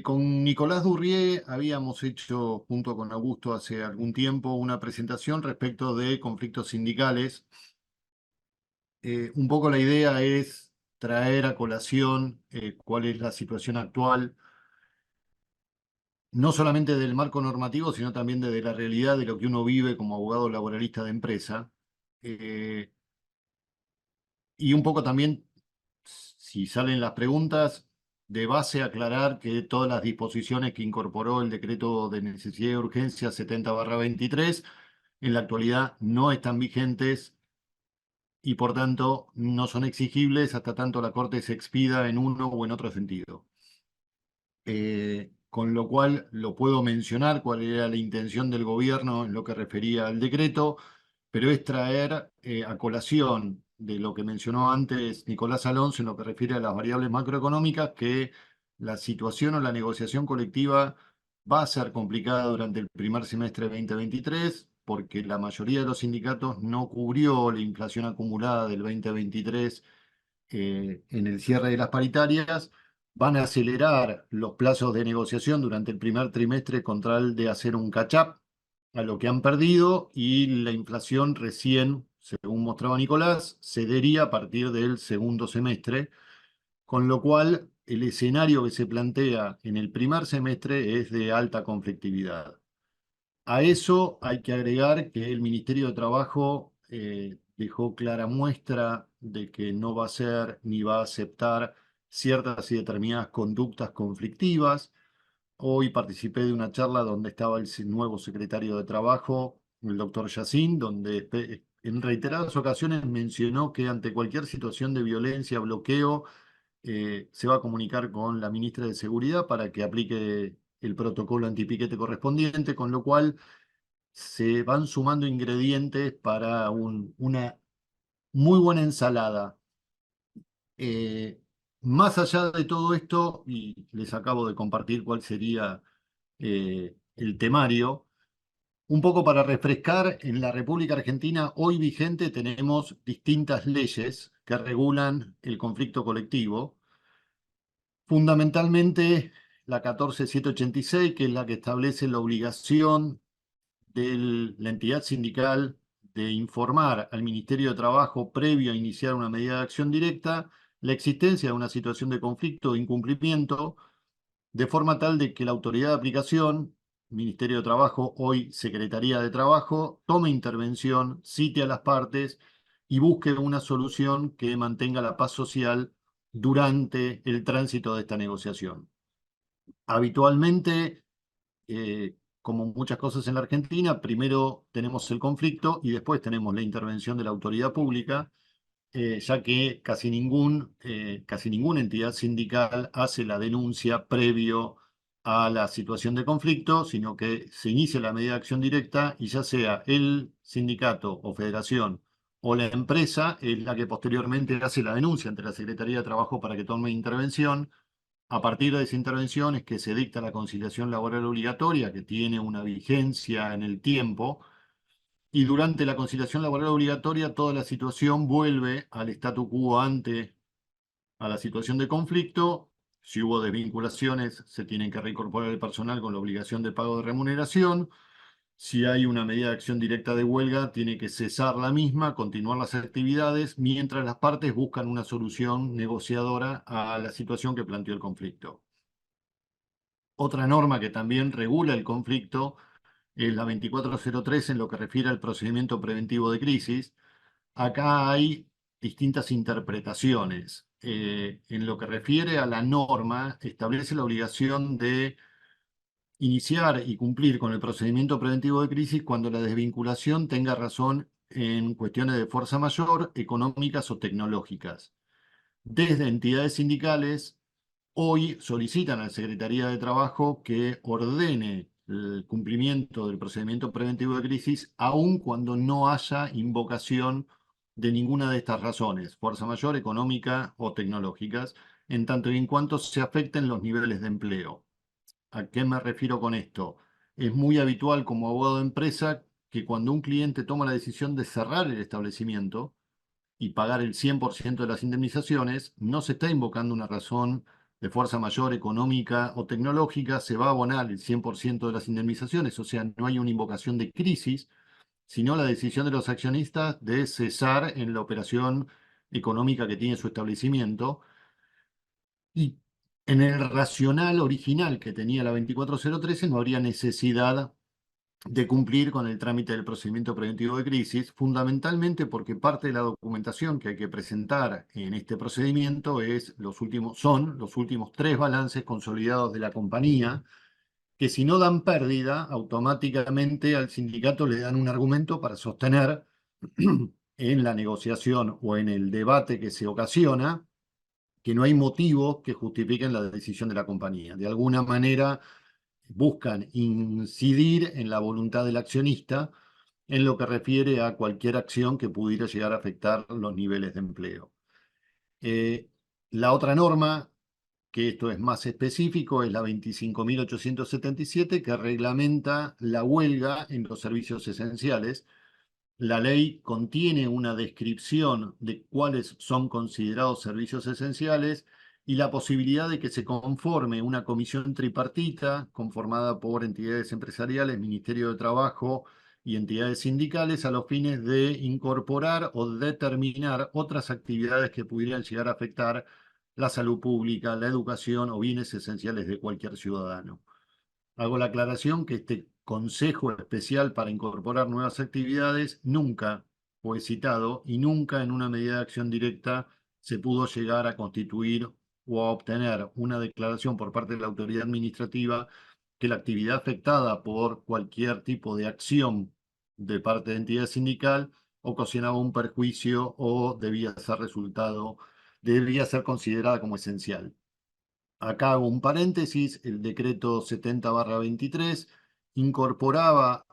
Con Nicolás Durrié habíamos hecho, junto con Augusto, hace algún tiempo una presentación respecto de conflictos sindicales. Un poco la idea es traer a colación cuál es la situación actual, no solamente del marco normativo, sino también de la realidad de lo que uno vive como abogado laboralista de empresa. Eh, y un poco también, si salen las preguntas, de base aclarar que todas las disposiciones que incorporó el decreto de necesidad y urgencia 70/23 en la actualidad no están vigentes y por tanto no son exigibles hasta tanto la Corte se expida en uno o en otro sentido. Con lo cual lo puedo mencionar cuál era la intención del gobierno en lo que refería al decreto, pero es traer a colación de lo que mencionó antes Nicolás Alonso en lo que refiere a las variables macroeconómicas, que la situación o la negociación colectiva va a ser complicada durante el primer semestre de 2023, porque la mayoría de los sindicatos no cubrió la inflación acumulada del 2023 en el cierre de las paritarias. Van a acelerar los plazos de negociación durante el primer trimestre con tal de hacer un catch-up a lo que han perdido, y la inflación recién, según mostraba Nicolás, cedería a partir del segundo semestre, con lo cual el escenario que se plantea en el primer semestre es de alta conflictividad. A eso hay que agregar que el Ministerio de Trabajo dejó clara muestra de que no va a ser ni va a aceptar ciertas y determinadas conductas conflictivas. Hoy participé de una charla donde estaba el nuevo secretario de Trabajo, el doctor Yacine, donde en reiteradas ocasiones mencionó que ante cualquier situación de violencia, bloqueo, se va a comunicar con la ministra de Seguridad para que aplique el protocolo antipiquete correspondiente, con lo cual se van sumando ingredientes para una muy buena ensalada. Eh, Más allá de todo esto, y les acabo de compartir cuál sería el temario, un poco para refrescar, en la República Argentina hoy vigente tenemos distintas leyes que regulan el conflicto colectivo, fundamentalmente la 14786, que es la que establece la obligación de la entidad sindical de informar al Ministerio de Trabajo previo a iniciar una medida de acción directa la existencia de una situación de conflicto o incumplimiento, de forma tal de que la autoridad de aplicación, Ministerio de Trabajo, hoy Secretaría de Trabajo, tome intervención, cite a las partes y busque una solución que mantenga la paz social durante el tránsito de esta negociación. Habitualmente, como muchas cosas en la Argentina, primero tenemos el conflicto y después tenemos la intervención de la autoridad pública, ya que casi ninguna entidad sindical hace la denuncia previo a la situación de conflicto, sino que se inicia la medida de acción directa y ya sea el sindicato o federación o la empresa es la que posteriormente hace la denuncia ante la Secretaría de Trabajo para que tome intervención. A partir de esa intervención es que se dicta la conciliación laboral obligatoria, que tiene una vigencia en el tiempo, y durante la conciliación laboral obligatoria toda la situación vuelve al statu quo ante a la situación de conflicto. Si hubo desvinculaciones, se tienen que reincorporar el personal con la obligación de pago de remuneración. Si hay una medida de acción directa de huelga, tiene que cesar la misma, continuar las actividades, mientras las partes buscan una solución negociadora a la situación que planteó el conflicto. Otra norma que también regula el conflicto es la 2403 en lo que refiere al procedimiento preventivo de crisis. Acá hay distintas interpretaciones. En lo que refiere a la norma, establece la obligación de iniciar y cumplir con el procedimiento preventivo de crisis cuando la desvinculación tenga razón en cuestiones de fuerza mayor, económicas o tecnológicas. Desde entidades sindicales hoy solicitan a la Secretaría de Trabajo que ordene el cumplimiento del procedimiento preventivo de crisis, aun cuando no haya invocación de ninguna de estas razones, fuerza mayor, económica o tecnológicas, en tanto y en cuanto se afecten los niveles de empleo. ¿A qué me refiero con esto? Es muy habitual como abogado de empresa que cuando un cliente toma la decisión de cerrar el establecimiento y pagar el 100% de las indemnizaciones, no se está invocando una razón de fuerza mayor económica o tecnológica, se va a abonar el 100% de las indemnizaciones, o sea, no hay una invocación de crisis, sino la decisión de los accionistas de cesar en la operación económica que tiene su establecimiento. Y en el racional original que tenía la 24013 no habría necesidad de cumplir con el trámite del procedimiento preventivo de crisis, fundamentalmente porque parte de la documentación que hay que presentar en este procedimiento son los últimos 3 balances consolidados de la compañía, que si no dan pérdida, automáticamente al sindicato le dan un argumento para sostener en la negociación o en el debate que se ocasiona que no hay motivos que justifiquen la decisión de la compañía. De alguna manera buscan incidir en la voluntad del accionista en lo que refiere a cualquier acción que pudiera llegar a afectar los niveles de empleo. La otra norma, que esto es más específico, es la 25.877, que reglamenta la huelga en los servicios esenciales. La ley contiene una descripción de cuáles son considerados servicios esenciales y la posibilidad de que se conforme una comisión tripartita conformada por entidades empresariales, Ministerio de Trabajo y entidades sindicales a los fines de incorporar o determinar otras actividades que pudieran llegar a afectar la salud pública, la educación o bienes esenciales de cualquier ciudadano. Hago la aclaración que este Consejo Especial para incorporar nuevas actividades nunca fue citado y nunca en una medida de acción directa se pudo llegar a constituir o a obtener una declaración por parte de la autoridad administrativa que la actividad afectada por cualquier tipo de acción de parte de entidad sindical ocasionaba un perjuicio o debía ser considerada como esencial. Acá hago un paréntesis, el decreto 70/23 incorporaba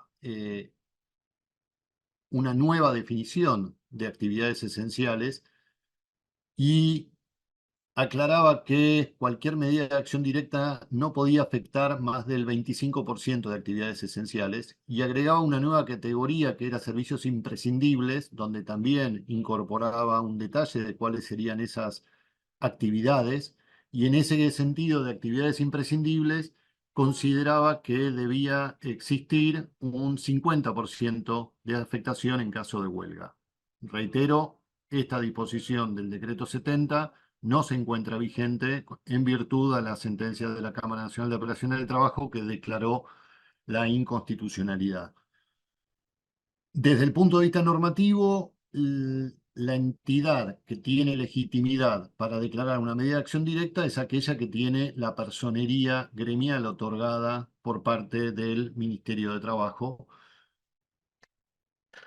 una nueva definición de actividades esenciales y aclaraba que cualquier medida de acción directa no podía afectar más del 25% de actividades esenciales y agregaba una nueva categoría que era servicios imprescindibles, donde también incorporaba un detalle de cuáles serían esas actividades, y en ese sentido de actividades imprescindibles consideraba que debía existir un 50% de afectación en caso de huelga. Reitero, esta disposición del decreto 70 no se encuentra vigente en virtud de la sentencia de la Cámara Nacional de Apelaciones del Trabajo que declaró la inconstitucionalidad. Desde el punto de vista normativo, la entidad que tiene legitimidad para declarar una medida de acción directa es aquella que tiene la personería gremial otorgada por parte del Ministerio de Trabajo,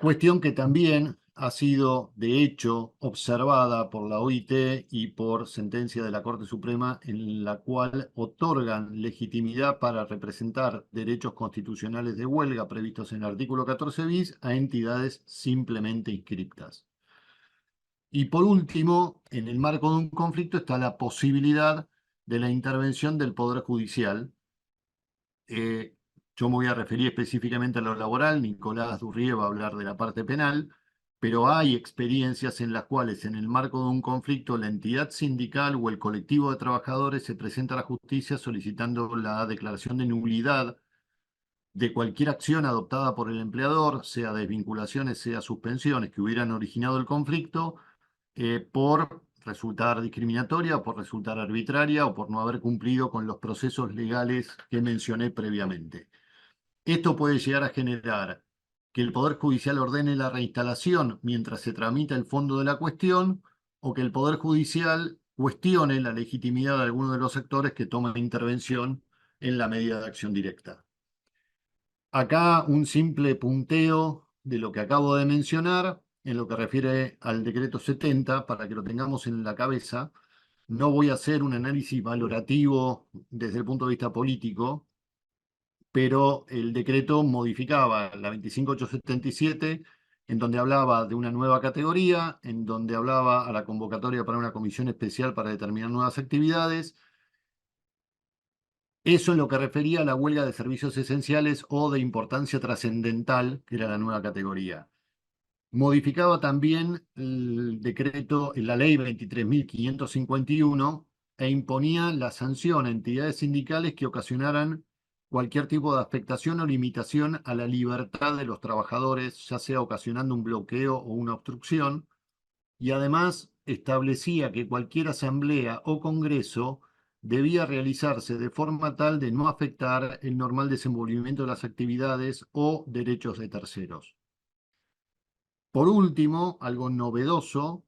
cuestión que también ha sido, de hecho, observada por la OIT y por sentencia de la Corte Suprema, en la cual otorgan legitimidad para representar derechos constitucionales de huelga previstos en el artículo 14 bis a entidades simplemente inscriptas. Y por último, en el marco de un conflicto está la posibilidad de la intervención del Poder Judicial. Yo me voy a referir específicamente a lo laboral, Nicolás Durrié va a hablar de la parte penal, pero hay experiencias en las cuales en el marco de un conflicto la entidad sindical o el colectivo de trabajadores se presenta a la justicia solicitando la declaración de nulidad de cualquier acción adoptada por el empleador, sea desvinculaciones, sea suspensiones que hubieran originado el conflicto, por resultar discriminatoria, por resultar arbitraria o por no haber cumplido con los procesos legales que mencioné previamente. Esto puede llegar a generar que el Poder Judicial ordene la reinstalación mientras se tramita el fondo de la cuestión o que el Poder Judicial cuestione la legitimidad de alguno de los sectores que toman intervención en la medida de acción directa. Acá un simple punteo de lo que acabo de mencionar en lo que refiere al decreto 70 para que lo tengamos en la cabeza. No voy a hacer un análisis valorativo desde el punto de vista político, pero el decreto modificaba la 25877, en donde hablaba de una nueva categoría, en donde hablaba a la convocatoria para una comisión especial para determinar nuevas actividades. Eso en lo que refería a la huelga de servicios esenciales o de importancia trascendental, que era la nueva categoría. Modificaba también el decreto, la ley 23.551, e imponía la sanción a entidades sindicales que ocasionaran cualquier tipo de afectación o limitación a la libertad de los trabajadores, ya sea ocasionando un bloqueo o una obstrucción, y además establecía que cualquier asamblea o congreso debía realizarse de forma tal de no afectar el normal desenvolvimiento de las actividades o derechos de terceros. Por último, algo novedoso,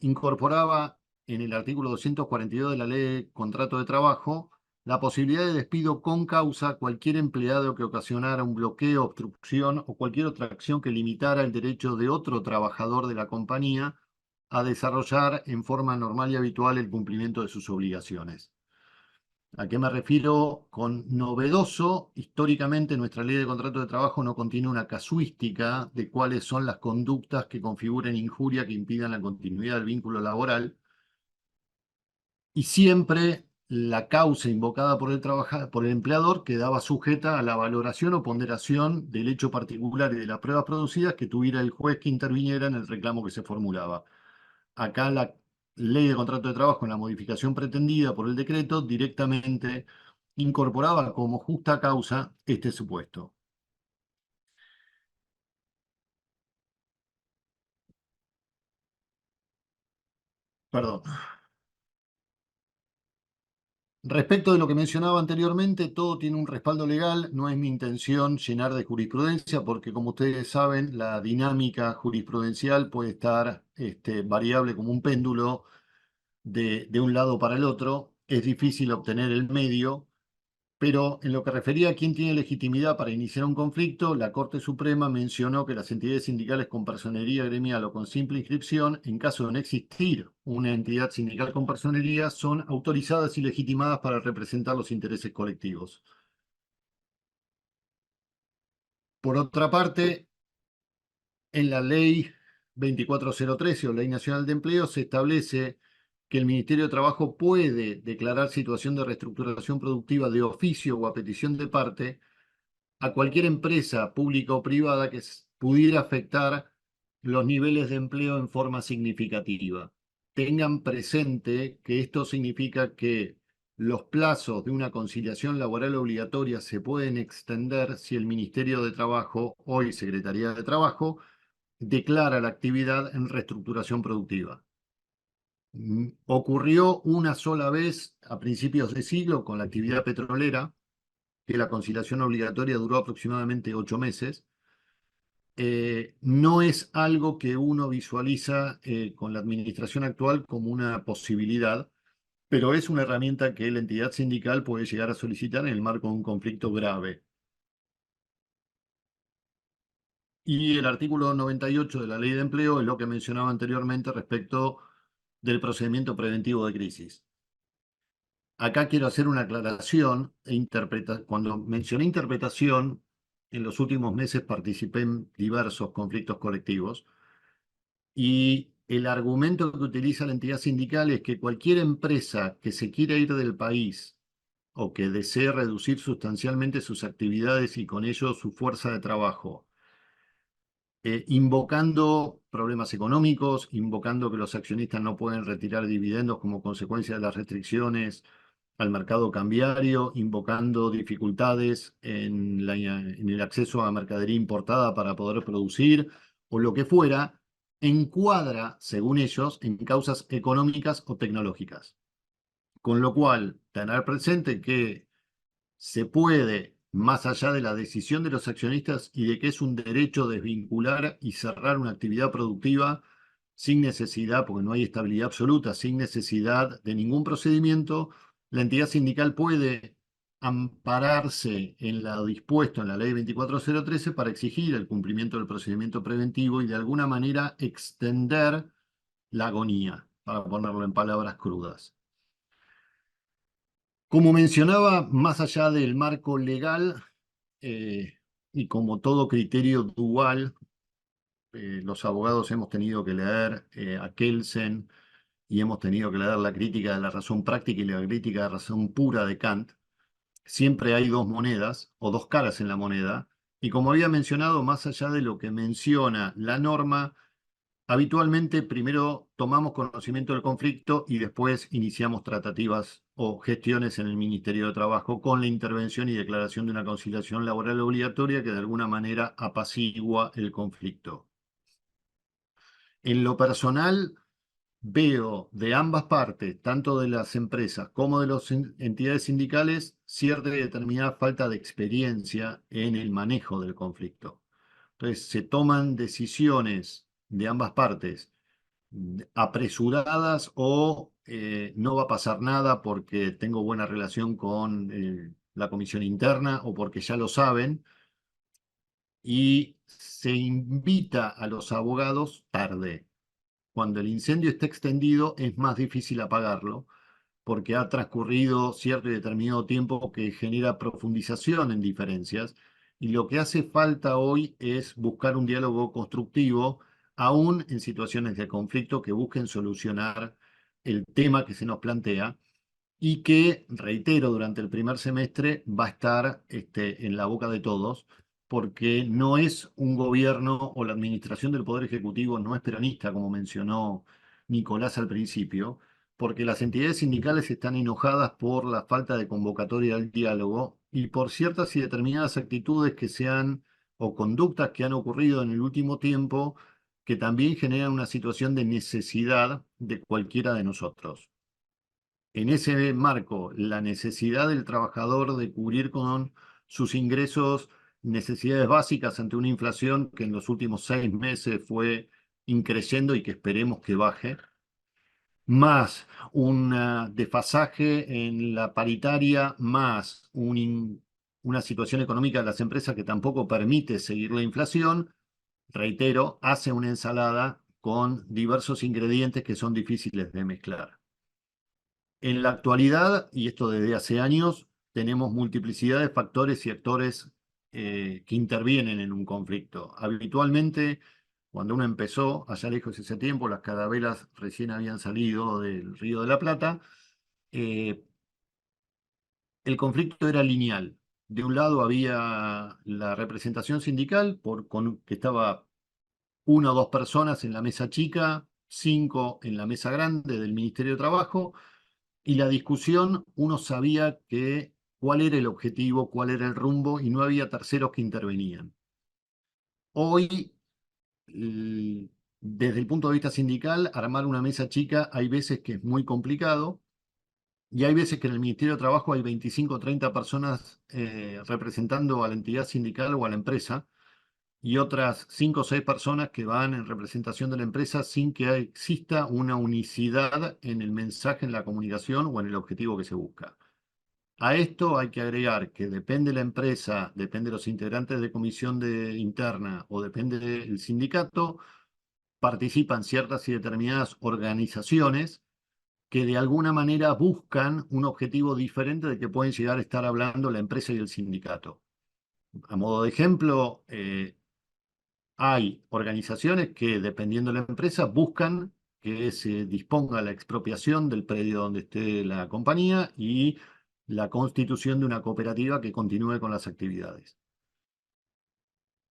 incorporaba en el artículo 242 de la Ley de Contrato de Trabajo la posibilidad de despido con causa a cualquier empleado que ocasionara un bloqueo, obstrucción o cualquier otra acción que limitara el derecho de otro trabajador de la compañía a desarrollar en forma normal y habitual el cumplimiento de sus obligaciones. ¿A qué me refiero con novedoso? Históricamente nuestra ley de contrato de trabajo no contiene una casuística de cuáles son las conductas que configuren injuria que impidan la continuidad del vínculo laboral, y siempre la causa invocada por por el empleador quedaba sujeta a la valoración o ponderación del hecho particular y de las pruebas producidas que tuviera el juez que interviniera en el reclamo que se formulaba. Acá la ley de contrato de trabajo, en la modificación pretendida por el decreto, directamente incorporaba como justa causa este supuesto. Perdón. Respecto de lo que mencionaba anteriormente, todo tiene un respaldo legal. No es mi intención llenar de jurisprudencia, porque como ustedes saben, la dinámica jurisprudencial puede estar variable como un péndulo de un lado para el otro. Es difícil obtener el medio. Pero en lo que refería a quién tiene legitimidad para iniciar un conflicto, la Corte Suprema mencionó que las entidades sindicales con personería gremial o con simple inscripción, en caso de no existir una entidad sindical con personería, son autorizadas y legitimadas para representar los intereses colectivos. Por otra parte, en la Ley 24013 o Ley Nacional de Empleo se establece que el Ministerio de Trabajo puede declarar situación de reestructuración productiva de oficio o a petición de parte a cualquier empresa pública o privada que pudiera afectar los niveles de empleo en forma significativa. Tengan presente que esto significa que los plazos de una conciliación laboral obligatoria se pueden extender si el Ministerio de Trabajo, hoy Secretaría de Trabajo, declara la actividad en reestructuración productiva. Ocurrió una sola vez a principios de siglo con la actividad petrolera, que la conciliación obligatoria duró aproximadamente 8 meses. No es algo que uno visualiza con la administración actual como una posibilidad, pero es una herramienta que la entidad sindical puede llegar a solicitar en el marco de un conflicto grave. Y el artículo 98 de la Ley de Empleo es lo que mencionaba anteriormente respecto del procedimiento preventivo de crisis. Acá quiero hacer una aclaración cuando mencioné interpretación, en los últimos meses participé en diversos conflictos colectivos, y el argumento que utiliza la entidad sindical es que cualquier empresa que se quiera ir del país o que desee reducir sustancialmente sus actividades y con ello su fuerza de trabajo, invocando problemas económicos, invocando que los accionistas no pueden retirar dividendos como consecuencia de las restricciones al mercado cambiario, invocando dificultades en el acceso a mercadería importada para poder producir, o lo que fuera, encuadra, según ellos, en causas económicas o tecnológicas. Con lo cual, tener presente que se puede, más allá de la decisión de los accionistas y de que es un derecho desvincular y cerrar una actividad productiva sin necesidad, porque no hay estabilidad absoluta, sin necesidad de ningún procedimiento, la entidad sindical puede ampararse en lo dispuesto en la Ley 24013 para exigir el cumplimiento del procedimiento preventivo y de alguna manera extender la agonía, para ponerlo en palabras crudas. Como mencionaba, más allá del marco legal, eh, y como todo criterio dual, los abogados hemos tenido que leer a Kelsen y hemos tenido que leer la crítica de la razón práctica y la crítica de la razón pura de Kant. Siempre hay dos monedas o dos caras en la moneda, y como había mencionado, más allá de lo que menciona la norma, Habitualmente primero tomamos conocimiento del conflicto y después iniciamos tratativas o gestiones en el Ministerio de Trabajo con la intervención y declaración de una conciliación laboral obligatoria que de alguna manera apacigua el conflicto. En lo personal, veo de ambas partes, tanto de las empresas como de las entidades sindicales, cierta y determinada falta de experiencia en el manejo del conflicto. Entonces, se toman decisiones de ambas partes apresuradas o no va a pasar nada porque tengo buena relación con la comisión interna o porque ya lo saben, y se invita a los abogados tarde. Cuando el incendio está extendido es más difícil apagarlo porque ha transcurrido cierto y determinado tiempo que genera profundización en diferencias, y lo que hace falta hoy es buscar un diálogo constructivo, aún en situaciones de conflicto que busquen solucionar el tema que se nos plantea y que, reitero, durante el primer semestre va a estar en la boca de todos, porque no es un gobierno o la administración del Poder Ejecutivo no es peronista, como mencionó Nicolás al principio, porque las entidades sindicales están enojadas por la falta de convocatoria al diálogo y por ciertas y determinadas actitudes que se han o conductas que han ocurrido en el último tiempo que también generan una situación de necesidad de cualquiera de nosotros. En ese marco, la necesidad del trabajador de cubrir con sus ingresos necesidades básicas ante una inflación que en los últimos 6 meses fue increciendo y que esperemos que baje, más un desfasaje en la paritaria, más una situación económica de las empresas que tampoco permite seguir la inflación, reitero, hace una ensalada con diversos ingredientes que son difíciles de mezclar. En la actualidad, y esto desde hace años, tenemos multiplicidad de factores y actores que intervienen en un conflicto. Habitualmente, cuando uno empezó, allá lejos ese tiempo, las carabelas recién habían salido del Río de la Plata, eh, el conflicto era lineal. De un lado había la representación sindical, que estaba una o dos personas en la mesa chica, cinco en la mesa grande del Ministerio de Trabajo, y la discusión, uno sabía cuál era el objetivo, cuál era el rumbo, y no había terceros que intervenían. Hoy, desde el punto de vista sindical, armar una mesa chica hay veces que es muy complicado, y hay veces que en el Ministerio de Trabajo hay 25 o 30 personas representando a la entidad sindical o a la empresa, y otras 5 o 6 personas que van en representación de la empresa sin que exista una unicidad en el mensaje, en la comunicación o en el objetivo que se busca. A esto hay que agregar que depende de la empresa, depende de los integrantes de comisión interna o depende del sindicato, participan ciertas y determinadas organizaciones que de alguna manera buscan un objetivo diferente del que pueden llegar a estar hablando la empresa y el sindicato. A modo de ejemplo, hay organizaciones que, dependiendo de la empresa, buscan que se disponga la expropiación del predio donde esté la compañía y la constitución de una cooperativa que continúe con las actividades.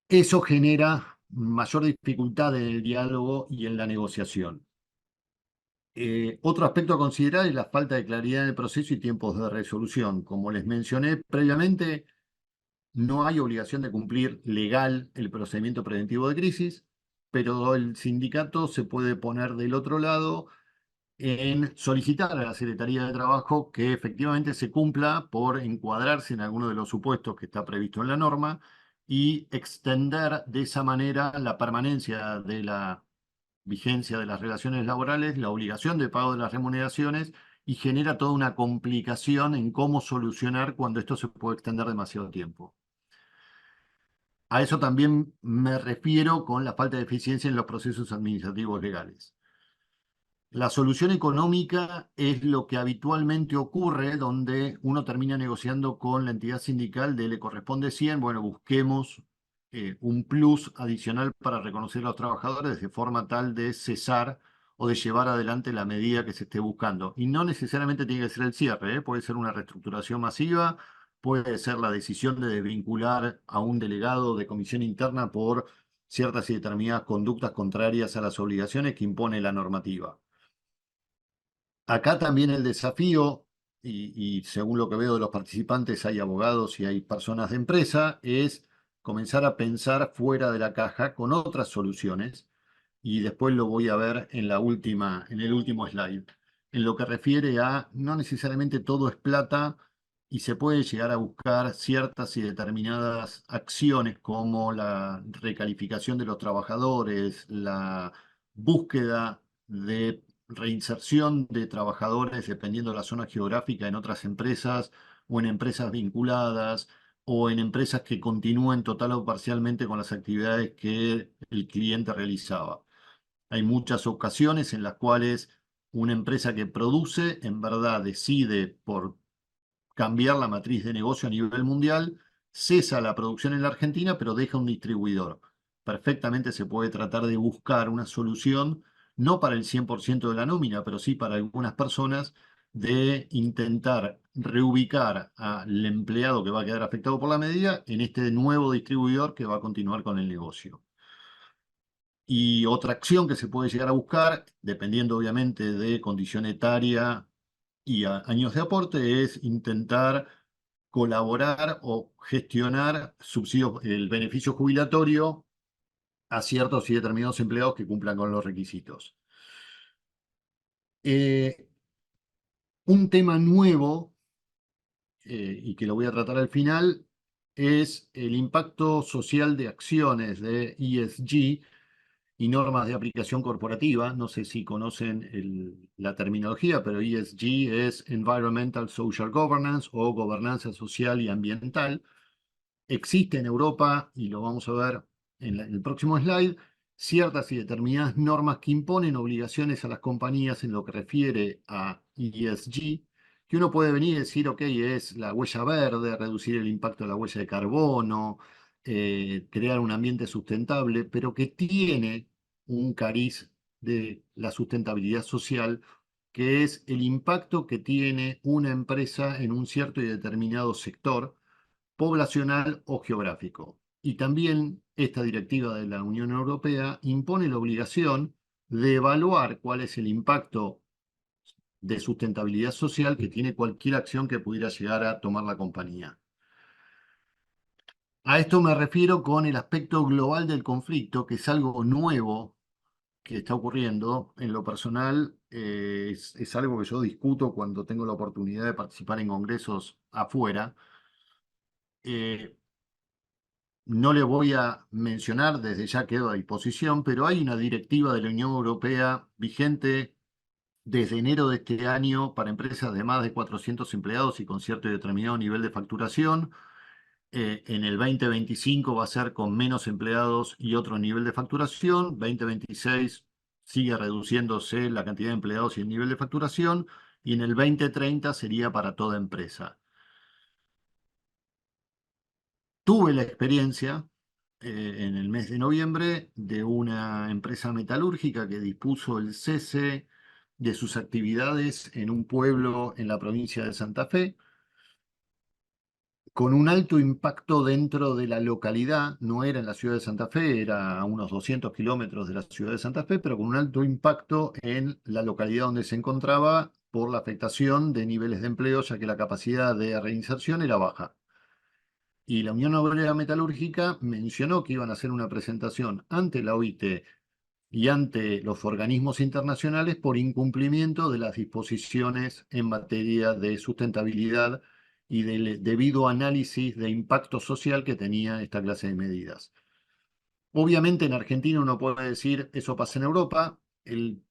Eso genera mayor dificultad en el diálogo y en la negociación. Otro aspecto a considerar es la falta de claridad en el proceso y tiempos de resolución. Como les mencioné previamente, no hay obligación de cumplir legal el procedimiento preventivo de crisis, pero el sindicato se puede poner del otro lado en solicitar a la Secretaría de Trabajo que efectivamente se cumpla por encuadrarse en alguno de los supuestos que está previsto en la norma y extender de esa manera la permanencia de la vigencia de las relaciones laborales, la obligación de pago de las remuneraciones, y genera toda una complicación en cómo solucionar cuando esto se puede extender demasiado tiempo. A eso también me refiero con la falta de eficiencia en los procesos administrativos legales. La solución económica es lo que habitualmente ocurre, donde uno termina negociando con la entidad sindical de le corresponde 100, bueno, busquemos un plus adicional para reconocer a los trabajadores de forma tal de cesar o de llevar adelante la medida que se esté buscando. Y no necesariamente tiene que ser el cierre, puede ser una reestructuración masiva, puede ser la decisión de desvincular a un delegado de comisión interna por ciertas y determinadas conductas contrarias a las obligaciones que impone la normativa. Acá también el desafío, y según lo que veo de los participantes, hay abogados y hay personas de empresa, es comenzar a pensar fuera de la caja con otras soluciones, y después lo voy a ver en en el último slide. En lo que refiere a no necesariamente todo es plata y se puede llegar a buscar ciertas y determinadas acciones como la recalificación de los trabajadores, la búsqueda de reinserción de trabajadores dependiendo de la zona geográfica en otras empresas o en empresas vinculadas o en empresas que continúen total o parcialmente con las actividades que el cliente realizaba. Hay muchas ocasiones en las cuales una empresa que produce en verdad decide por cambiar la matriz de negocio a nivel mundial, cesa la producción en la Argentina, pero deja un distribuidor. Perfectamente se puede tratar de buscar una solución, no para el 100% de la nómina, pero sí para algunas personas, de intentar reubicar al empleado que va a quedar afectado por la medida en este nuevo distribuidor que va a continuar con el negocio. Y otra acción que se puede llegar a buscar, dependiendo obviamente de condición etaria y años de aporte, es intentar colaborar o gestionar subsidios, el beneficio jubilatorio a ciertos y determinados empleados que cumplan con los requisitos. Un tema nuevo, y que lo voy a tratar al final, es el impacto social de acciones de ESG y normas de aplicación corporativa. No sé si conocen la terminología, pero ESG es Environmental Social Governance o gobernanza social y ambiental. Existe en Europa, y lo vamos a ver en el próximo slide, ciertas y determinadas normas que imponen obligaciones a las compañías en lo que refiere a ESG, que uno puede venir y decir, ok, es la huella verde, reducir el impacto de la huella de carbono, crear un ambiente sustentable, pero que tiene un cariz de la sustentabilidad social, que es el impacto que tiene una empresa en un cierto y determinado sector poblacional o geográfico. Y también esta directiva de la Unión Europea impone la obligación de evaluar cuál es el impacto de sustentabilidad social que tiene cualquier acción que pudiera llegar a tomar la compañía. A esto me refiero con el aspecto global del conflicto, que es algo nuevo que está ocurriendo. En lo personal, es algo que yo discuto cuando tengo la oportunidad de participar en congresos afuera. Eh, No le voy a mencionar, desde ya quedo a disposición, pero hay una directiva de la Unión Europea vigente desde enero de este año para empresas de más de 400 empleados y con cierto y determinado nivel de facturación. En el 2025 va a ser con menos empleados y otro nivel de facturación. 2026 sigue reduciéndose la cantidad de empleados y el nivel de facturación. Y en el 2030 sería para toda empresa. Tuve la experiencia en el mes de noviembre de una empresa metalúrgica que dispuso el cese de sus actividades en un pueblo en la provincia de Santa Fe, con un alto impacto dentro de la localidad. No era en la ciudad de Santa Fe, era a unos 200 kilómetros de la ciudad de Santa Fe, pero con un alto impacto en la localidad donde se encontraba por la afectación de niveles de empleo, ya que la capacidad de reinserción era baja. Y la Unión Obrera Metalúrgica mencionó que iban a hacer una presentación ante la OIT y ante los organismos internacionales por incumplimiento de las disposiciones en materia de sustentabilidad y del debido análisis de impacto social que tenía esta clase de medidas. Obviamente en Argentina uno puede decir, eso pasa en Europa. En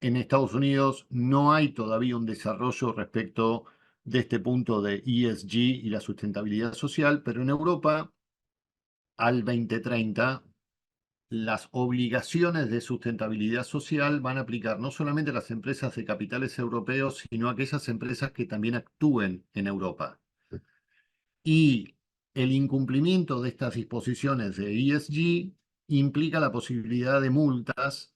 Estados Unidos no hay todavía un desarrollo respecto de este punto de ESG y la sustentabilidad social, pero en Europa al 2030 las obligaciones de sustentabilidad social van a aplicar no solamente a las empresas de capitales europeos, sino a aquellas empresas que también actúen en Europa. Y el incumplimiento de estas disposiciones de ESG implica la posibilidad de multas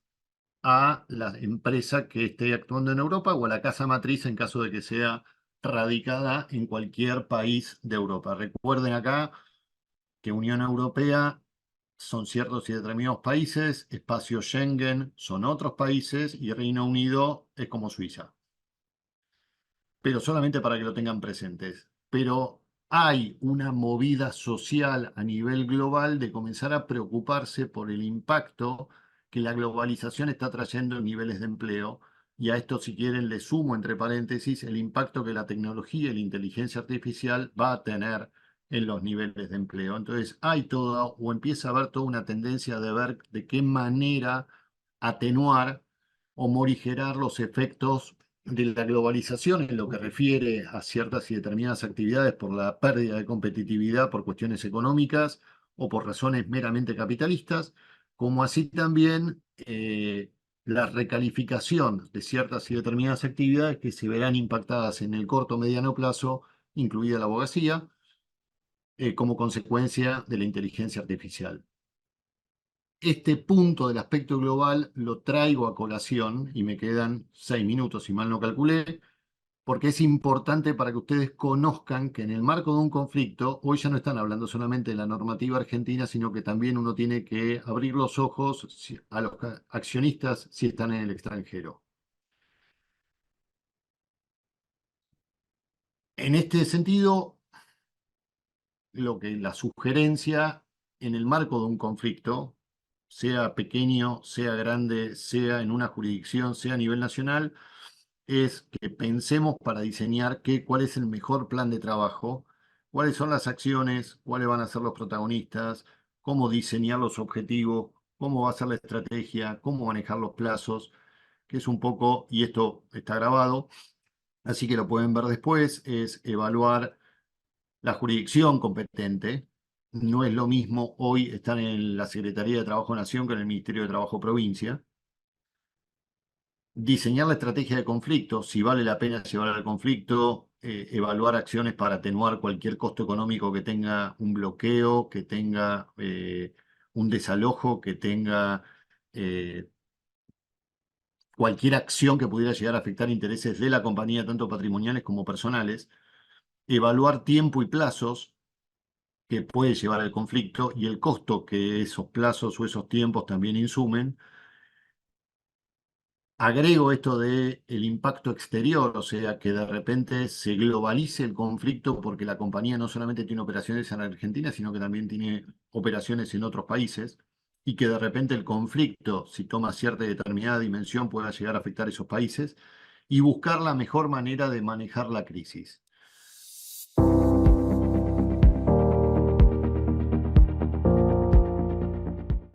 a la empresa que esté actuando en Europa o a la casa matriz en caso de que sea radicada en cualquier país de Europa. Recuerden acá que Unión Europea son ciertos y determinados países, espacio Schengen son otros países y Reino Unido es como Suiza, pero solamente para que lo tengan presentes. Pero hay una movida social a nivel global de comenzar a preocuparse por el impacto que la globalización está trayendo en niveles de empleo. Y a esto, si quieren, le sumo entre paréntesis el impacto que la tecnología y la inteligencia artificial va a tener en los niveles de empleo. Entonces, hay toda, o empieza a haber toda una tendencia de ver de qué manera atenuar o morigerar los efectos de la globalización en lo que refiere a ciertas y determinadas actividades por la pérdida de competitividad por cuestiones económicas o por razones meramente capitalistas, como así también la recalificación de ciertas y determinadas actividades que se verán impactadas en el corto o mediano plazo, incluida la abogacía, como consecuencia de la inteligencia artificial. Este punto del aspecto global lo traigo a colación y me quedan 6 minutos, si mal no calculé, porque es importante para que ustedes conozcan que en el marco de un conflicto, hoy ya no están hablando solamente de la normativa argentina, sino que también uno tiene que abrir los ojos a los accionistas si están en el extranjero. En este sentido, la sugerencia en el marco de un conflicto, sea pequeño, sea grande, sea en una jurisdicción, sea a nivel nacional, es que pensemos para diseñar cuál es el mejor plan de trabajo, cuáles son las acciones, cuáles van a ser los protagonistas, cómo diseñar los objetivos, cómo va a ser la estrategia, cómo manejar los plazos, que es un poco, y esto está grabado, así que lo pueden ver después, es evaluar la jurisdicción competente. No es lo mismo hoy estar en la Secretaría de Trabajo de Nación que en el Ministerio de Trabajo Provincia. Diseñar la estrategia de conflicto, si vale la pena llevar al conflicto, evaluar acciones para atenuar cualquier costo económico que tenga un bloqueo, que tenga un desalojo, que tenga eh, cualquier acción que pudiera llegar a afectar intereses de la compañía, tanto patrimoniales como personales, evaluar tiempo y plazos que puede llevar al conflicto y el costo que esos plazos o esos tiempos también insumen. Agrego esto de el impacto exterior, o sea, que de repente se globalice el conflicto porque la compañía no solamente tiene operaciones en Argentina, sino que también tiene operaciones en otros países y que de repente el conflicto, si toma cierta y determinada dimensión, pueda llegar a afectar a esos países y buscar la mejor manera de manejar la crisis.